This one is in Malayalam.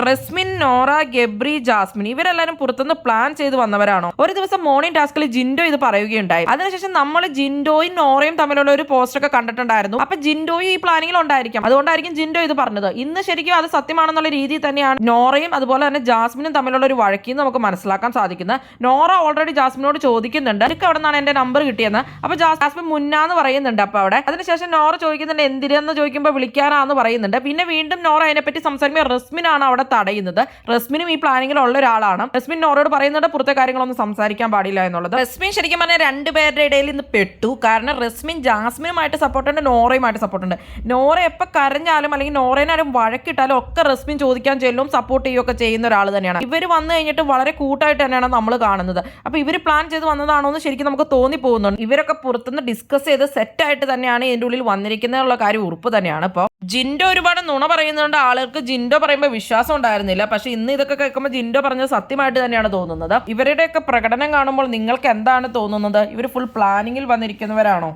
റസ്മിൻ, നോറ, ഗബ്രി, ജാസ്മിൻ ഇവരെല്ലാരും പുറത്തുനിന്ന് പ്ലാൻ ചെയ്ത് വന്നവരാണോ? ഒരു ദിവസം മോർണിംഗ് ടാസ്കിൽ ജിൻഡോ ഇത് പറയുകയുണ്ടായി. അതിനുശേഷം നമ്മൾ ജിൻഡോയും നോറയും തമ്മിലുള്ള ഒരു പോസ്റ്റർ ഒക്കെ കണ്ടിട്ടുണ്ടായിരുന്നു. അപ്പൊ ജിൻഡോയും ഈ പ്ലാനിങ്ങിൽ ഉണ്ടായിരിക്കാം. അതുകൊണ്ടായിരിക്കും ജിൻഡോ ഇത് പറഞ്ഞത്. ഇന്ന് ശരിക്കും അത് സത്യമാണെന്നുള്ള രീതിയിൽ തന്നെയാണ് നോറയും അതുപോലെ തന്നെ ജാസ്മിനും തമ്മിലുള്ള ഒരു വഴക്കിന്ന് നമുക്ക് മനസ്സിലാക്കാൻ സാധിക്കുന്നത്. നോറ ഓൾറെഡി ജാസ്മിനോട് ചോദിക്കുന്നുണ്ട്, എനിക്ക് അവിടെ നിന്നാണ് എന്റെ നമ്പർ കിട്ടിയെന്ന്. അപ്പൊ ജാസ്മിൻ മുന്നാന്ന് പറയുന്നുണ്ട്. അപ്പൊ അവിടെ അതിനുശേഷം നോറ ചോദിക്കുന്നുണ്ട് എന്തിനെന്ന് ചോദിക്കുമ്പോൾ വിളിക്കാനാന്ന് പറയുന്നുണ്ട്. പിന്നെ വീണ്ടും നോറ അതിനെപ്പറ്റി സംസാരിക്കുമ്പോൾ റസ്മിനാണ് അവിടെ തടയുന്നത്. റസ്മിനും ഈ പ്ലാനിങ്ങിലുള്ള ഒരാളാണ്. റസ്മിൻ നോറയോട് പറയുന്നുണ്ട് പുറത്തെ കാര്യങ്ങളൊന്നും സംസാരിക്കാൻ പാടില്ല എന്നുള്ളത്. റസ്മിൻ ശരിക്കും പറഞ്ഞാൽ രണ്ടുപേരുടെ ഇടയിൽ ഇന്ന് പെട്ടു. കാരണം റസ്മിൻ ജാസ്മിനുമായിട്ട് സപ്പോർട്ടുണ്ട്, നോറയുമായിട്ട് സപ്പോർട്ടുണ്ട്. നോറ എപ്പോൾ കരഞ്ഞാലും അല്ലെങ്കിൽ നോറേനാരും വഴക്കിട്ടാലും ഒക്കെ റസ്മിൻ ചോദിക്കാൻ ചെല്ലും, സപ്പോർട്ട് ചെയ്യുകയൊക്കെ ചെയ്യുന്ന ഒരാൾ തന്നെയാണ്. ഇവർ വന്നു കഴിഞ്ഞിട്ട് വളരെ കൂട്ടായിട്ട് തന്നെയാണ് നമ്മൾ കാണുന്നത്. അപ്പൊ ഇവർ പ്ലാൻ ചെയ്ത് വന്നതാണോ എന്ന് ശരിക്കും നമുക്ക് തോന്നിപ്പോകുന്നുണ്ട്. ഇവരൊക്കെ പുറത്തുനിന്ന് ഡിസ്കസ് ചെയ്ത് സെറ്റായിട്ട് തന്നെയാണ് ഇതിൻ്റെ ഉള്ളിൽ വന്നിരിക്കുന്നതിനുള്ള കാര്യം ഉറപ്പ് തന്നെയാണ്. ഇപ്പോൾ ജിൻഡോ ഒരുപാട് നുണ പറയുന്നതുകൊണ്ട് ആളുകൾക്ക് ജിൻഡോ പറയുമ്പോൾ വിശ്വാസം ഉണ്ടായിരുന്നില്ല. പക്ഷെ ഇന്ന് ഇതൊക്കെ കേൾക്കുമ്പോൾ ജിൻഡോ പറഞ്ഞത് സത്യമായിട്ട് തന്നെയാണ് തോന്നുന്നത്. ഇവരുടെയൊക്കെ പ്രകടനം കാണുമ്പോൾ നിങ്ങൾക്ക് എന്താണ് തോന്നുന്നത്? ഇവർ ഫുൾ പ്ലാനിങ്ങിൽ വന്നിരിക്കുന്നവരാണോ?